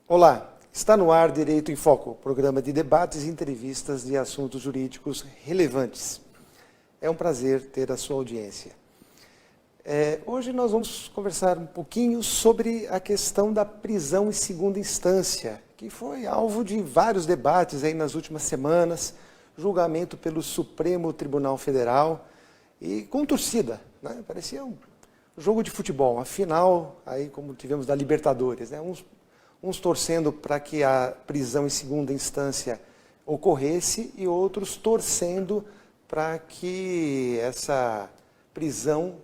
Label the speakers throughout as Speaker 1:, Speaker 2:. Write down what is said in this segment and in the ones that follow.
Speaker 1: Olá, está no ar Direito em Foco, programa de debates e entrevistas de assuntos jurídicos relevantes. É um prazer ter a sua audiência. Hoje nós vamos conversar um pouquinho sobre a questão da prisão em segunda instância, que foi alvo de vários debates aí nas últimas semanas, julgamento pelo Supremo Tribunal Federal e com torcida, né? Parecia um jogo de futebol, a final, aí como tivemos da Libertadores, né? Uns torcendo para que a prisão em segunda instância ocorresse e outros torcendo para que essa prisão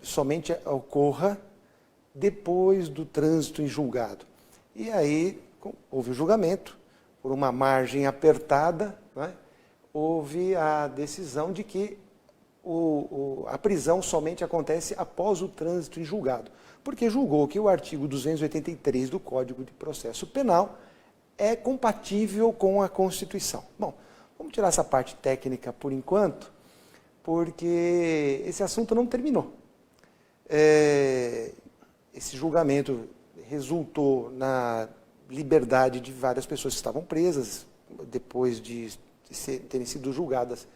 Speaker 1: somente ocorra depois do trânsito em julgado. E aí houve o julgamento, por uma margem apertada, né? Houve a decisão de que a prisão somente acontece após o trânsito em julgado, porque julgou que o artigo 283 do Código de Processo Penal é compatível com a Constituição. Bom, vamos tirar essa parte técnica por enquanto, porque esse assunto não terminou. Esse julgamento resultou na liberdade de várias pessoas que estavam presas, depois de terem sido julgadas,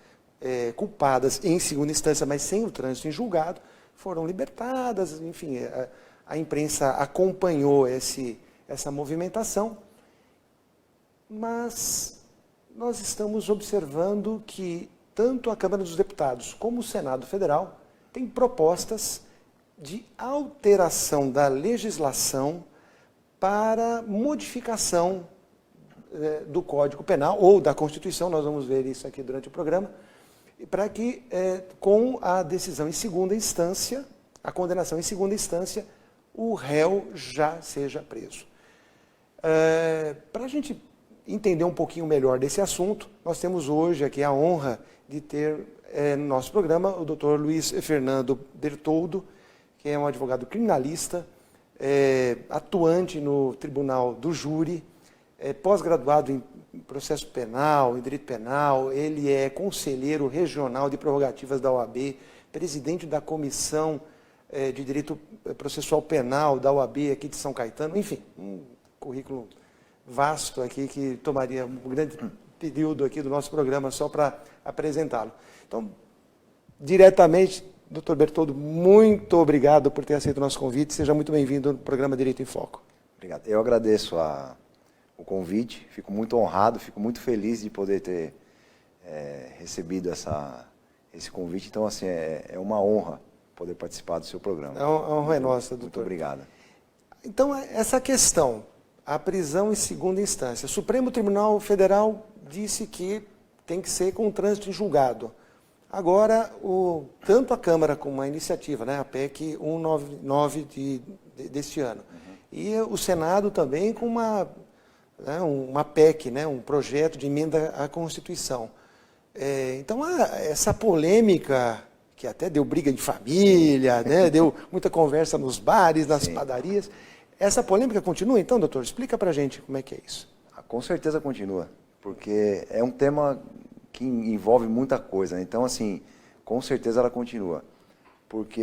Speaker 1: culpadas em segunda instância, mas sem o trânsito em julgado, foram libertadas, enfim, a imprensa acompanhou essa movimentação, mas nós estamos observando que tanto a Câmara dos Deputados como o Senado Federal têm propostas de alteração da legislação para modificação do Código Penal ou da Constituição, nós vamos ver isso aqui durante o programa, para que, com a decisão em segunda instância, a condenação em segunda instância, o réu já seja preso. Para a gente entender um pouquinho melhor desse assunto, nós temos hoje aqui a honra de ter no nosso programa o Dr. Luiz Fernando Bertoldo, que é um advogado criminalista, atuante no Tribunal do Júri, pós-graduado em processo penal, em direito penal, ele é conselheiro regional de prerrogativas da OAB, presidente da Comissão de Direito Processual Penal da OAB aqui de São Caetano, enfim, um currículo vasto aqui que tomaria um grande período aqui do nosso programa só para apresentá-lo. Então, diretamente, Dr. Bertoldo, muito obrigado por ter aceito o nosso convite, seja muito bem-vindo ao programa Direito em Foco.
Speaker 2: Obrigado. Eu agradeço o convite, fico muito honrado, fico muito feliz de poder ter recebido esse convite. Então, assim, é uma honra poder participar do seu programa.
Speaker 1: A honra é nossa, doutor.
Speaker 2: Muito obrigado.
Speaker 1: Então, essa questão, a prisão em segunda instância. O Supremo Tribunal Federal disse que tem que ser com trânsito em julgado. Agora, tanto a Câmara como a iniciativa, né, a PEC 199 deste ano, e o Senado também com uma PEC, né, um projeto de emenda à Constituição. Então, essa polêmica, que até deu briga de família, né, deu muita conversa nos bares, nas
Speaker 2: Sim.
Speaker 1: padarias, essa polêmica continua então, doutor? Explica pra gente como é que é isso.
Speaker 2: Com certeza continua, porque é um tema que envolve muita coisa, né? Então, assim, com certeza ela continua, porque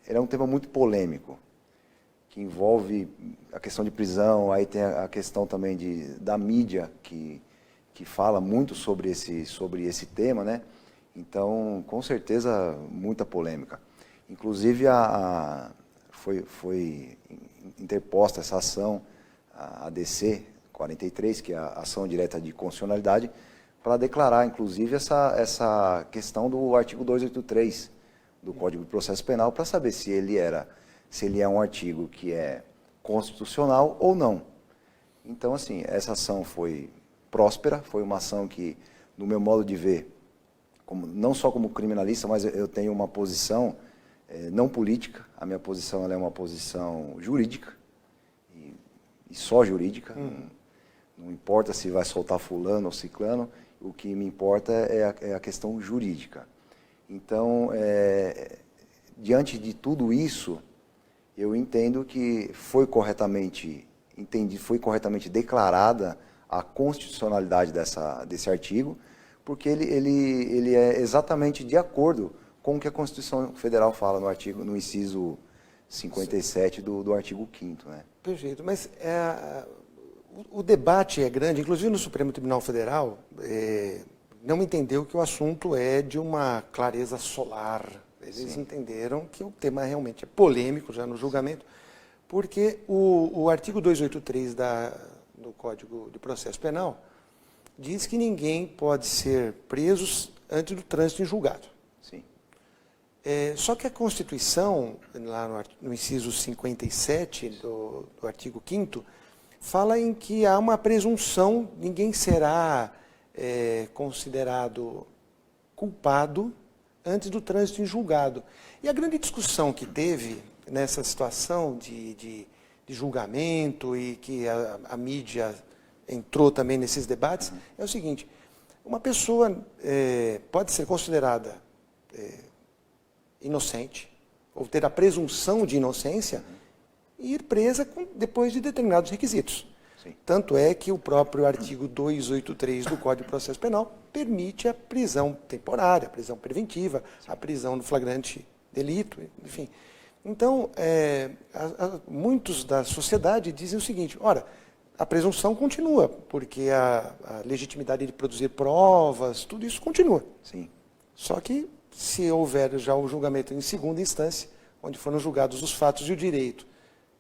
Speaker 2: ele é um tema muito polêmico, que envolve a questão de prisão, aí tem a questão também da mídia, que fala muito sobre esse tema, né? Então, com certeza, muita polêmica. Inclusive, foi interposta essa ação, a ADC 43, que é a Ação Direta de Constitucionalidade, para declarar, inclusive, essa questão do artigo 283 do Código de Processo Penal, para saber se ele é um artigo que é constitucional ou não. Então, assim, essa ação foi próspera, foi uma ação que, no meu modo de ver, não só como criminalista, mas eu tenho uma posição não política, a minha posição ela é uma posição jurídica, e só jurídica, não importa se vai soltar fulano ou ciclano, o que me importa é a questão jurídica. Então, diante de tudo isso, eu entendo que foi corretamente declarada a constitucionalidade desse artigo, porque ele é exatamente de acordo com o que a Constituição Federal fala no inciso 57 do artigo 5º, né?
Speaker 1: Perfeito, mas o debate é grande, inclusive no Supremo Tribunal Federal, não entendeu que o assunto é de uma clareza solar. Eles entenderam que o tema realmente é polêmico já no julgamento, porque o artigo 283 do Código de Processo Penal diz que ninguém pode ser preso antes do trânsito em julgado.
Speaker 2: Sim.
Speaker 1: Só que a Constituição, lá no inciso 57 do artigo 5º, fala em que há uma presunção, ninguém será considerado culpado antes do trânsito em julgado. E a grande discussão que teve nessa situação de julgamento e que a mídia entrou também nesses debates, é o seguinte: uma pessoa pode ser considerada inocente, ou ter a presunção de inocência, e ir presa depois de determinados requisitos.
Speaker 2: Sim.
Speaker 1: Tanto é que o próprio artigo 283 do Código de Processo Penal permite a prisão temporária, a prisão preventiva, a prisão no flagrante delito, enfim. Então, muitos da sociedade dizem o seguinte: ora, a presunção continua, porque a legitimidade de produzir provas, tudo isso continua.
Speaker 2: Sim.
Speaker 1: Só que, se houver já o julgamento em segunda instância, onde foram julgados os fatos e o direito,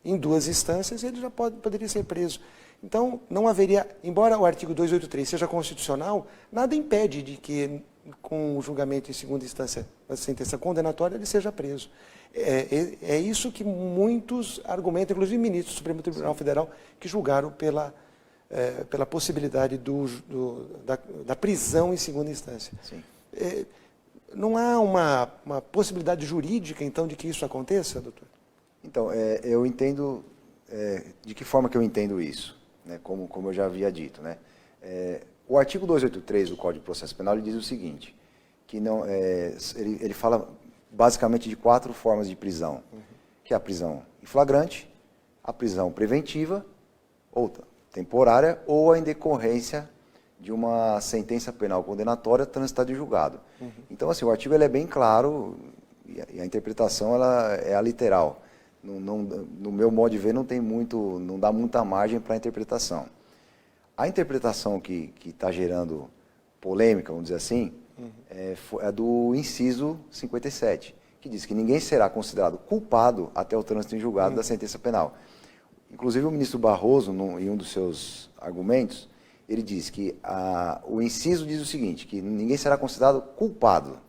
Speaker 1: em duas instâncias, ele já poderia ser preso. Então, não haveria, embora o artigo 283 seja constitucional, nada impede de que, com o julgamento em segunda instância, a sentença condenatória, ele seja preso. É isso que muitos argumentam, inclusive ministros do Supremo Tribunal Federal, que julgaram pela possibilidade da prisão em segunda instância.
Speaker 2: Sim.
Speaker 1: Não há uma possibilidade jurídica, então, de que isso aconteça, doutor?
Speaker 2: Então, eu entendo, de que forma que eu entendo isso, né, como eu já havia dito, né? O artigo 283 do Código de Processo Penal ele diz o seguinte, que não, ele fala basicamente de 4 formas de prisão, que é a prisão em flagrante, a prisão preventiva, ou temporária, ou a em decorrência de uma sentença penal condenatória transitada em julgado. Então, assim, o artigo ele é bem claro e a interpretação ela é a literal. No meu modo de ver, não dá muita margem para a interpretação. A interpretação que está gerando polêmica, vamos dizer assim, é do inciso 57, que diz que ninguém será considerado culpado até o trânsito em julgado da sentença penal. Inclusive, o ministro Barroso, em um dos seus argumentos, ele diz que o inciso diz o seguinte, que ninguém será considerado culpado.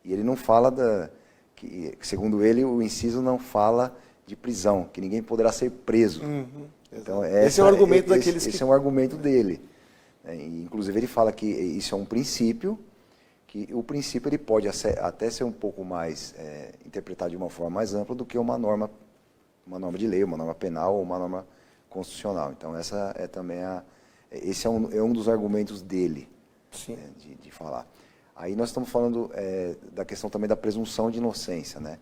Speaker 2: E ele não fala que, segundo ele, o inciso não fala de prisão, que ninguém poderá ser preso. Então,
Speaker 1: esse é o argumento daqueles
Speaker 2: esse é um argumento dele. Inclusive, ele fala que isso é um princípio, que o princípio ele pode até ser um pouco mais interpretado de uma forma mais ampla do que uma norma de lei, uma norma penal ou uma norma constitucional. Então, essa é também esse é um dos argumentos dele, de falar. Aí nós estamos falando da questão também da presunção de inocência, né?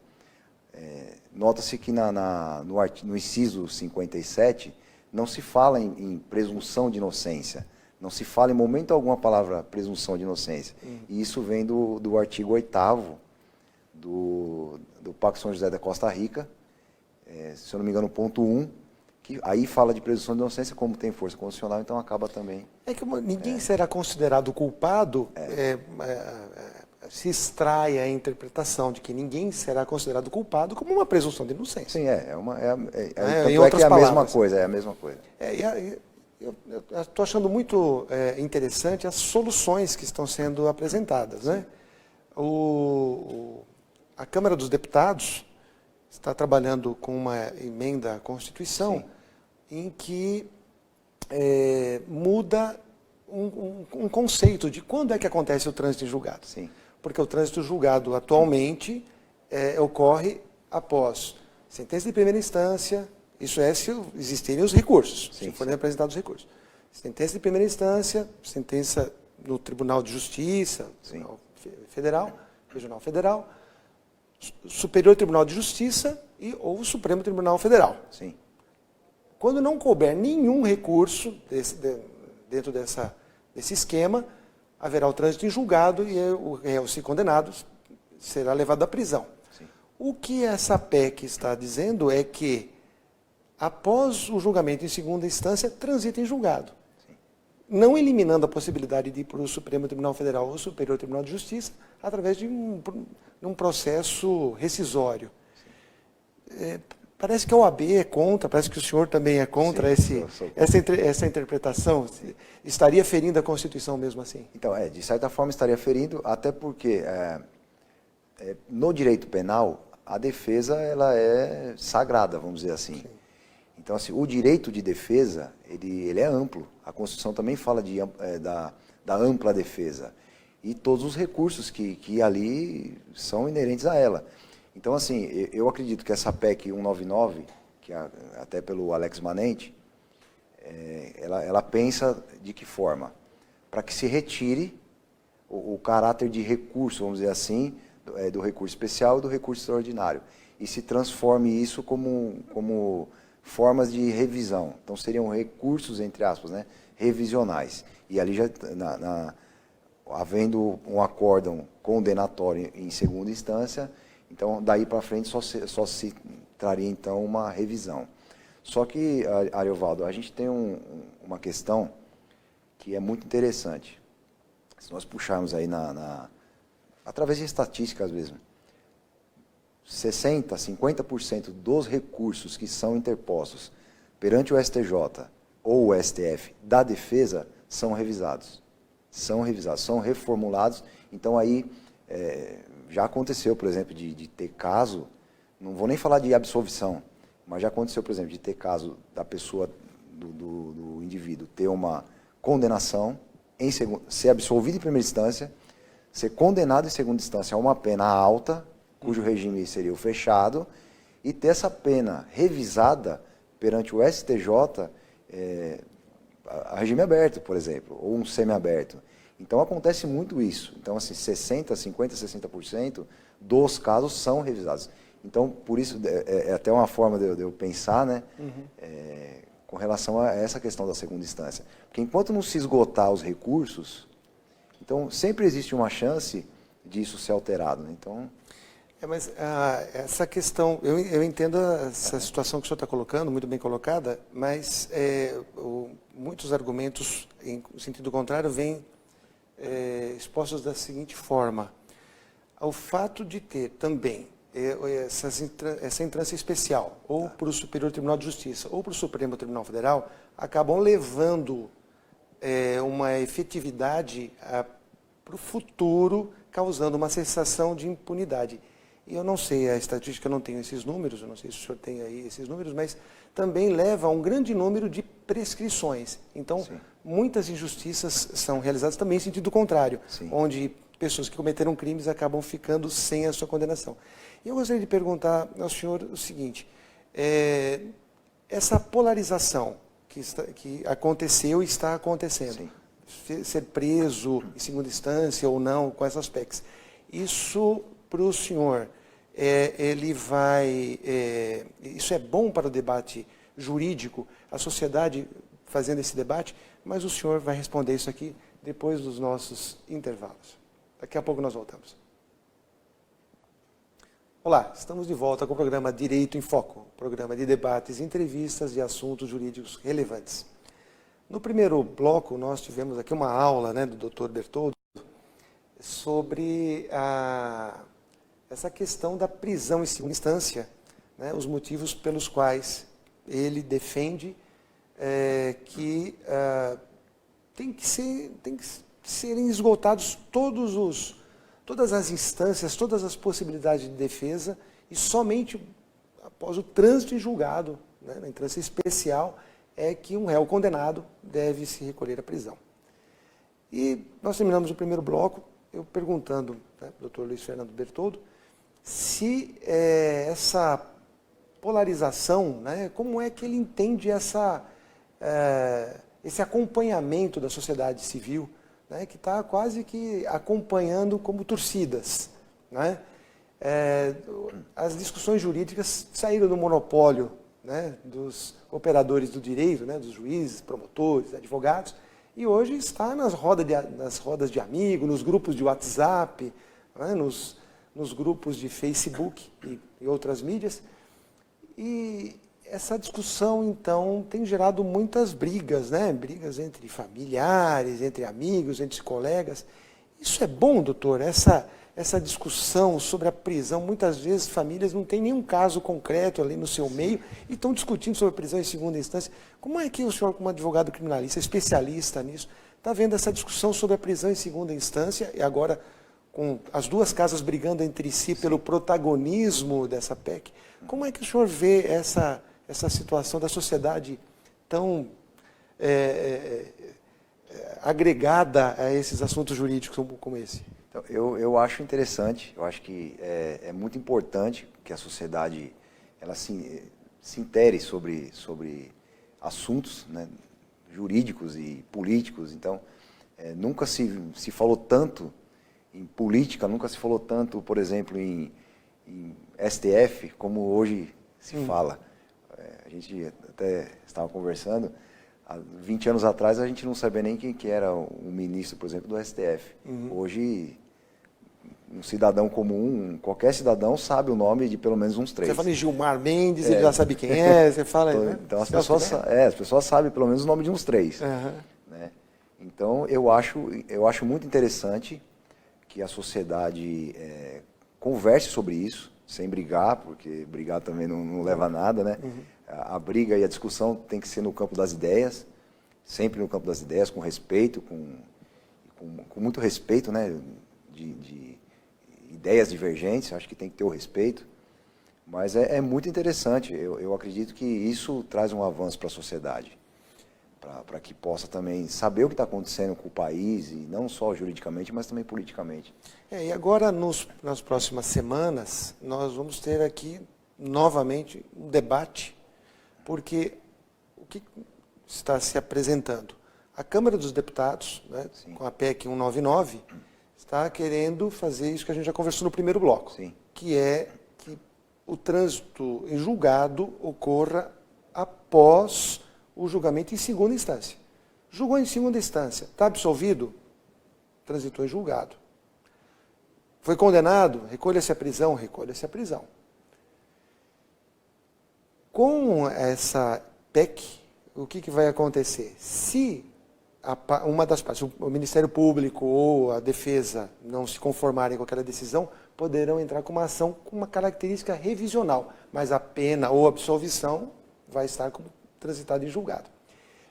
Speaker 2: Nota-se que no inciso 57 não se fala em presunção de inocência, não se fala em momento algum a palavra presunção de inocência. E isso vem do artigo 8º do Pacto São José da Costa Rica, se eu não me engano, ponto 1, que aí fala de presunção de inocência, como tem força constitucional, então acaba também...
Speaker 1: É que ninguém será considerado culpado, se extrai a interpretação de que ninguém será considerado culpado como uma presunção de inocência.
Speaker 2: Sim,
Speaker 1: em
Speaker 2: tanto
Speaker 1: outras
Speaker 2: que é a
Speaker 1: palavras.
Speaker 2: mesma coisa, é a mesma coisa.
Speaker 1: Eu estou achando muito interessante as soluções que estão sendo apresentadas, né? A Câmara dos Deputados está trabalhando com uma emenda à Constituição em que muda um conceito de quando é que acontece o trânsito em julgado.
Speaker 2: Sim.
Speaker 1: Porque o trânsito julgado atualmente ocorre após sentença de primeira instância, isso é se existirem os recursos, se forem apresentados os recursos. Sentença de primeira instância, sentença no Tribunal de Justiça, Tribunal Federal, Regional Federal, Superior Tribunal de Justiça ou o Supremo Tribunal Federal.
Speaker 2: Sim.
Speaker 1: Quando não couber nenhum recurso dentro desse esquema, haverá o trânsito em julgado e o réu, se condenado, será levado à prisão.
Speaker 2: Sim.
Speaker 1: O que essa PEC está dizendo é que, após o julgamento em segunda instância, transita em julgado. Não eliminando a possibilidade de ir para o Supremo Tribunal Federal ou Superior Tribunal de Justiça através de um processo rescisório. Parece que a OAB é contra, parece que o senhor também é contra essa interpretação. Estaria ferindo a Constituição mesmo assim?
Speaker 2: Então, de certa forma estaria ferindo, até porque no direito penal a defesa ela é sagrada, vamos dizer assim. Sim. Então, assim, o direito de defesa ele é amplo. A Constituição também fala da ampla defesa e todos os recursos que ali são inerentes a ela. Então, assim, eu acredito que essa PEC 199, que até pelo Alex Manente, ela pensa de que forma? Para que se retire o caráter de recurso, vamos dizer assim, do recurso especial e do recurso extraordinário, e se transforme isso como formas de revisão. Então, seriam recursos, entre aspas, né, revisionais. E ali já, havendo um acórdão condenatório em segunda instância, então, daí para frente, só se traria, então, uma revisão. Só que, Ariovaldo, a gente tem uma questão que é muito interessante. Se nós puxarmos aí através de estatísticas mesmo, 60%, 50% dos recursos que são interpostos perante o STJ ou o STF da defesa são revisados. São reformulados. Então, aí... já aconteceu, por exemplo, de ter caso, não vou nem falar de absolvição, mas já aconteceu, por exemplo, de ter caso da pessoa, do indivíduo, ter uma condenação, ser absolvido em primeira instância, ser condenado em segunda instância a uma pena alta, cujo regime seria o fechado, e ter essa pena revisada perante o STJ, a regime aberto, por exemplo, ou um semiaberto. Então, acontece muito isso. Então, assim, 60%, 50%, 60% dos casos são revisados. Então, por isso, é até uma forma de eu pensar, né, com relação a essa questão da segunda instância. Porque enquanto não se esgotar os recursos, então, sempre existe uma chance disso ser alterado. Né? Então...
Speaker 1: mas essa questão, eu entendo essa situação que o senhor está colocando, muito bem colocada, mas muitos argumentos em sentido contrário vêm expostos da seguinte forma: o fato de ter também essa entrância especial, ou para o Superior Tribunal de Justiça, ou para o Supremo Tribunal Federal, acabam levando uma efetividade para o futuro, causando uma sensação de impunidade. E eu não sei, a estatística, eu não tenho esses números, eu não sei se o senhor tem aí esses números, mas também leva a um grande número de prescrições. Então, sim, muitas injustiças são realizadas também em sentido contrário, sim, onde pessoas que cometeram crimes acabam ficando sem a sua condenação. E eu gostaria de perguntar ao senhor o seguinte: essa polarização que aconteceu e está acontecendo, sim, ser preso em segunda instância ou não com essas PECs, isso para o senhor, isso é bom para o debate jurídico, a sociedade fazendo esse debate, mas o senhor vai responder isso aqui depois dos nossos intervalos. Daqui a pouco nós voltamos. Olá, estamos de volta com o programa Direito em Foco, programa de debates, entrevistas e assuntos jurídicos relevantes. No primeiro bloco, nós tivemos aqui uma aula, né, do Dr. Bertoldo sobre essa questão da prisão em segunda instância, né, os motivos pelos quais ele defende que tem que serem esgotados todas as instâncias, todas as possibilidades de defesa, e somente após o trânsito em julgado, né, na instância especial, é que um réu condenado deve se recolher à prisão. E nós terminamos o primeiro bloco, eu perguntando, né, ao Dr. Luiz Fernando Bertoldo, se essa polarização, né, como é que ele entende esse acompanhamento da sociedade civil, né, que está quase que acompanhando como torcidas. Né? As discussões jurídicas saíram do monopólio, né, dos operadores do direito, né, dos juízes, promotores, advogados, e hoje está nas rodas de amigos, nos grupos de WhatsApp, né, nos grupos de Facebook e outras mídias. E essa discussão, então, tem gerado muitas brigas, né? Brigas entre familiares, entre amigos, entre colegas. Isso é bom, doutor? Essa discussão sobre a prisão, muitas vezes famílias não têm nenhum caso concreto ali no seu meio e estão discutindo sobre a prisão em segunda instância. Como é que o senhor, como advogado criminalista, especialista nisso, está vendo essa discussão sobre a prisão em segunda instância e agora com as duas casas brigando entre si pelo protagonismo dessa PEC? Como é que o senhor vê essa situação da sociedade tão agregada a esses assuntos jurídicos como esse?
Speaker 2: Então, eu acho interessante, eu acho que é muito importante que a sociedade ela se intere sobre assuntos, né, jurídicos e políticos. Então, nunca se falou tanto em política, nunca se falou tanto, por exemplo, em STF, como hoje se fala. A gente até estava conversando, há 20 anos atrás a gente não sabia nem quem que era o ministro, por exemplo, do STF. Hoje, um cidadão comum, qualquer cidadão sabe o nome de pelo menos uns 3.
Speaker 1: Você fala em Gilmar Mendes, ele já sabe quem é, você fala...
Speaker 2: Então, as pessoas sabem pelo menos o nome de uns 3. Né? Então, eu acho muito interessante que a sociedade converse sobre isso, sem brigar, porque brigar também não leva a nada, né? A briga e a discussão tem que ser no campo das ideias, sempre no campo das ideias, com respeito, com muito respeito, né? De ideias divergentes, acho que tem que ter o respeito, mas é muito interessante, eu acredito que isso traz um avanço para a sociedade, para que possa também saber o que está acontecendo com o país, e não só juridicamente, mas também politicamente.
Speaker 1: E agora, nas próximas semanas, nós vamos ter aqui, novamente, um debate, porque o que está se apresentando? A Câmara dos Deputados, né, com a PEC 199, está querendo fazer isso que a gente já conversou no primeiro bloco, que é que o trânsito em julgado ocorra após o julgamento em segunda instância. Julgou em segunda instância, está absolvido, transitou em julgado. Foi condenado, recolha-se a prisão, recolha-se a prisão. Com essa PEC, o que vai acontecer? Se uma das partes, o Ministério Público ou a Defesa, não se conformarem com aquela decisão, poderão entrar com uma ação com uma característica revisional, mas a pena ou absolvição vai estar como transitado em julgado.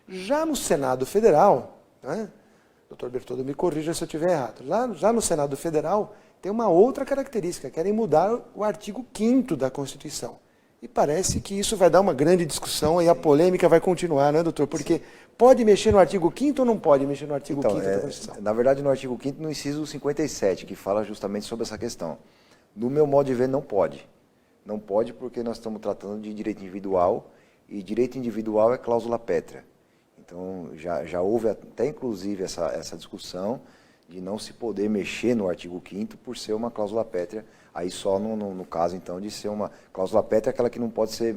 Speaker 1: Já no Senado Federal, né, doutor Bertoldo me corrija se eu estiver errado, já no Senado Federal tem uma outra característica, querem mudar o artigo 5º da Constituição. E parece que isso vai dar uma grande discussão e a polêmica vai continuar, né, doutor? Porque pode mexer no artigo 5º ou não pode mexer no artigo 5º da Constituição?
Speaker 2: Na verdade, no artigo 5º, no inciso 57, que fala justamente sobre essa questão. No meu modo de ver, não pode. Não pode porque nós estamos tratando de direito individual, e direito individual é cláusula pétrea. Então, já houve até, inclusive, essa discussão de não se poder mexer no artigo 5º por ser uma cláusula pétrea, aí só no caso, então, de ser uma cláusula pétrea, aquela que não pode ser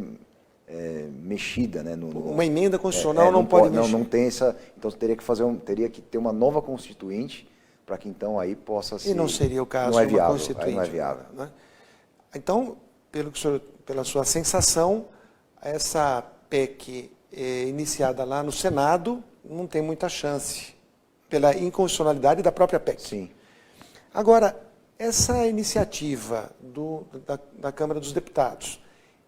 Speaker 2: mexida. Né,
Speaker 1: uma emenda constitucional não pode mexer.
Speaker 2: Não tem essa... Então, teria que ter uma nova constituinte para que, então, aí possa ser...
Speaker 1: E não seria o caso
Speaker 2: não é viável,
Speaker 1: uma constituinte.
Speaker 2: aí não é viável.
Speaker 1: Né? Então, pela sua sensação, essa PEC iniciada lá no Senado não tem muita chance, pela inconstitucionalidade da própria PEC.
Speaker 2: Sim.
Speaker 1: Agora, essa iniciativa da Câmara dos Deputados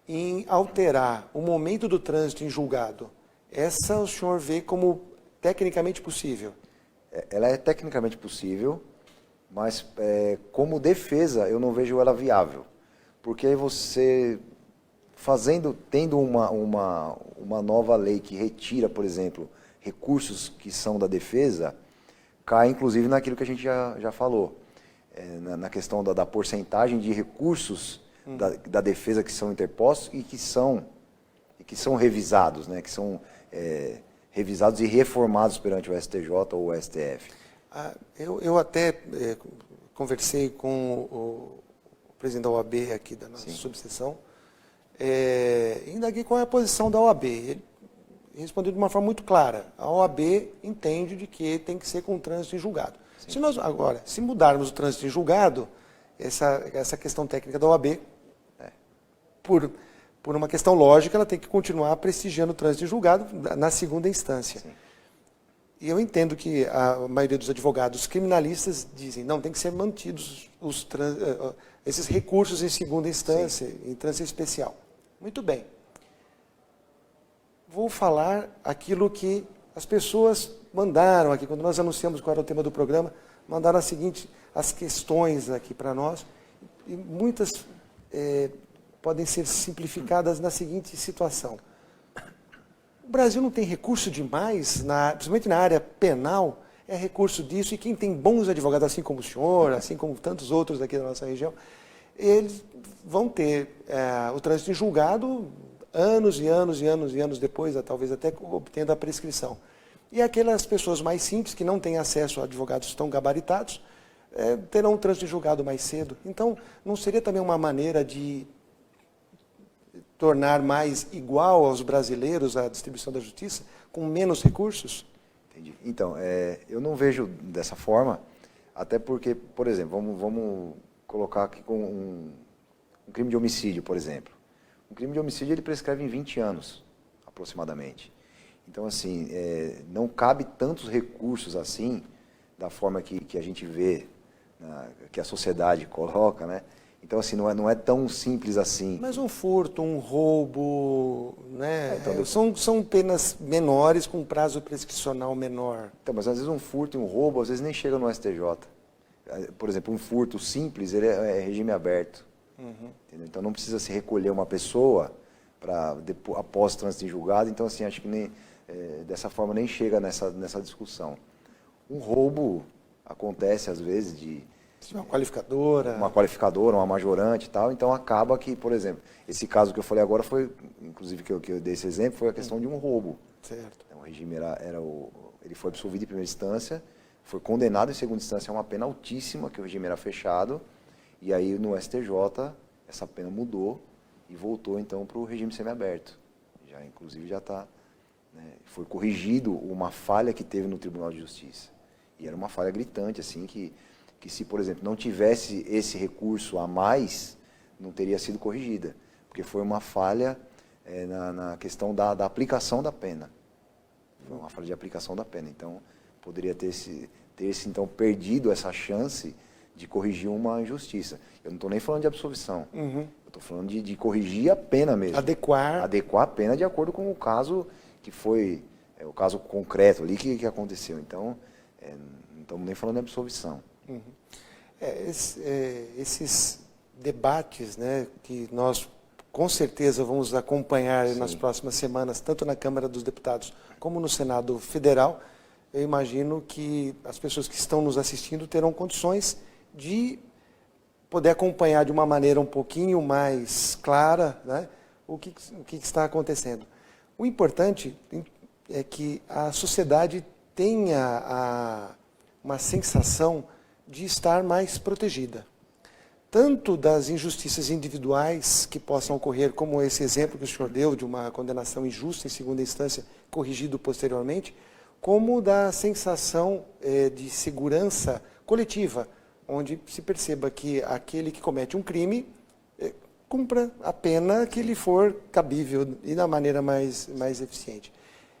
Speaker 1: em alterar o momento do trânsito em julgado, essa o senhor vê como tecnicamente possível?
Speaker 2: Ela é tecnicamente possível, mas como defesa eu não vejo ela viável. Porque aí você, tendo uma nova lei que retira, por exemplo, recursos que são da defesa, cai inclusive naquilo que a gente já falou, na questão da porcentagem de recursos da defesa que são interpostos e que são revisados, né, que são revisados e reformados perante o STJ ou o STF.
Speaker 1: Eu até conversei com o presidente da OAB aqui da nossa subseção, indaguei qual é a posição da OAB. Ele respondeu de uma forma muito clara. A OAB entende de que tem que ser com o trânsito em julgado. Se mudarmos o trânsito em julgado, essa questão técnica da OAB, por uma questão lógica, ela tem que continuar prestigiando o trânsito em julgado na segunda instância.
Speaker 2: Sim.
Speaker 1: E eu entendo que a maioria dos advogados criminalistas dizem, não, tem que ser mantidos esses recursos em segunda instância, em trânsito especial. Muito bem. Vou falar aquilo que as pessoas mandaram aqui, quando nós anunciamos qual era o tema do programa, mandaram as questões aqui para nós, e muitas podem ser simplificadas na seguinte situação. O Brasil não tem recurso demais, principalmente na área penal, é recurso disso, e quem tem bons advogados, assim como o senhor, assim como tantos outros aqui da nossa região, eles vão ter o trânsito em julgado anos e anos e anos e anos depois, talvez até obtendo a prescrição. E aquelas pessoas mais simples, que não têm acesso a advogados tão gabaritados, terão o trânsito em julgado mais cedo. Então, não seria também uma maneira de tornar mais igual aos brasileiros a distribuição da justiça, com menos recursos?
Speaker 2: Entendi. Então, eu não vejo dessa forma, até porque, por exemplo, vamos colocar aqui com um crime de homicídio, por exemplo. Um crime de homicídio ele prescreve em 20 anos, aproximadamente. Então, assim, não cabe tantos recursos assim, da forma que a gente vê, que a sociedade coloca, né? Então, assim, não é tão simples assim.
Speaker 1: Mas um furto, um roubo, né? São penas menores com prazo prescricional menor.
Speaker 2: Então, mas às vezes um furto e um roubo, às vezes nem chega no STJ. Por exemplo, um furto simples, ele é regime aberto.
Speaker 1: Uhum.
Speaker 2: Então não precisa se recolher uma pessoa após o trânsito em julgado. Então, assim, acho que dessa forma nem chega nessa discussão. Um roubo acontece, às vezes, de
Speaker 1: uma qualificadora,
Speaker 2: uma majorante e tal. Então acaba que, por exemplo, esse caso que eu falei agora foi, inclusive que eu dei esse exemplo, foi a questão de um roubo.
Speaker 1: Certo.
Speaker 2: Então, o regime ele foi absolvido em primeira instância, foi condenado em segunda instância a uma pena altíssima, que o regime era fechado, e aí no STJ essa pena mudou e voltou então para o regime semiaberto. Inclusive já está, foi corrigido uma falha que teve no Tribunal de Justiça. E era uma falha gritante, assim, que se, por exemplo, não tivesse esse recurso a mais, não teria sido corrigida, porque foi uma falha na questão da aplicação da pena. Foi uma falha de aplicação da pena. Então, poderia ter então, perdido essa chance de corrigir uma injustiça. Eu não estou nem falando de absolvição. Uhum. Eu estou falando de corrigir a pena mesmo.
Speaker 1: Adequar
Speaker 2: a pena de acordo com o caso que foi, o caso concreto ali que aconteceu. Então, não estamos nem falando de absolvição.
Speaker 1: Uhum. Esses debates, né, que nós com certeza vamos acompanhar nas próximas semanas, tanto na Câmara dos Deputados como no Senado Federal, eu imagino que as pessoas que estão nos assistindo terão condições de poder acompanhar de uma maneira um pouquinho mais clara, né, o que está acontecendo. O importante é que a sociedade tenha uma sensação de estar mais protegida. Tanto das injustiças individuais que possam ocorrer, como esse exemplo que o senhor deu, de uma condenação injusta em segunda instância, corrigido posteriormente, como da sensação de segurança coletiva, onde se perceba que aquele que comete um crime cumpra a pena que lhe for cabível e da maneira mais eficiente.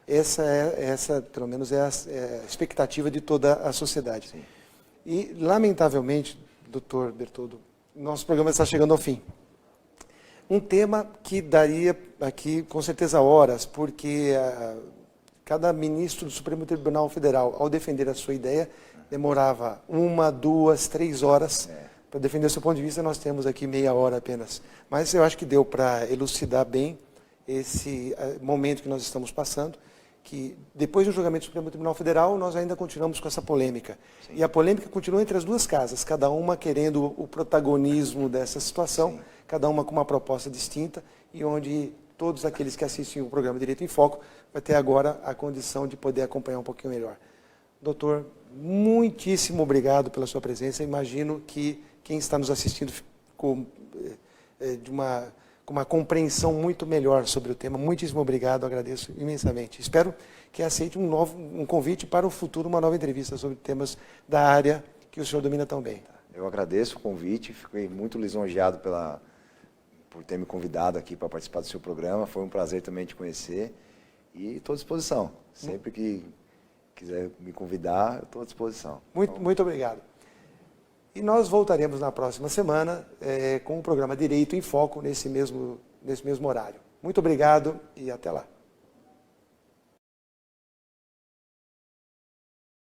Speaker 1: Essa pelo menos, é a expectativa de toda a sociedade.
Speaker 2: Sim.
Speaker 1: E, lamentavelmente, doutor Bertoldo, nosso programa está chegando ao fim. Um tema que daria aqui, com certeza, horas, porque cada ministro do Supremo Tribunal Federal, ao defender a sua ideia, demorava 1, 2, 3 horas para defender o seu ponto de vista. Nós temos aqui meia hora apenas. Mas eu acho que deu para elucidar bem esse momento que nós estamos passando, que depois do julgamento do Supremo Tribunal Federal, nós ainda continuamos com essa polêmica. Sim. E a polêmica continua entre as duas casas, cada uma querendo o protagonismo dessa situação, sim, cada uma com uma proposta distinta, e onde todos aqueles que assistem o programa Direito em Foco vai ter agora a condição de poder acompanhar um pouquinho melhor. Doutor, muitíssimo obrigado pela sua presença. Imagino que quem está nos assistindo ficou com uma compreensão muito melhor sobre o tema. Muitíssimo obrigado, agradeço imensamente. Espero que aceite um convite para o futuro, uma nova entrevista sobre temas da área que o senhor domina tão bem.
Speaker 2: Eu agradeço o convite, fiquei muito lisonjeado por ter me convidado aqui para participar do seu programa. Foi um prazer também te conhecer e estou à disposição. Sempre que quiser me convidar, eu estou à disposição.
Speaker 1: Muito obrigado. E nós voltaremos na próxima semana com o programa Direito em Foco nesse mesmo horário. Muito obrigado e até lá.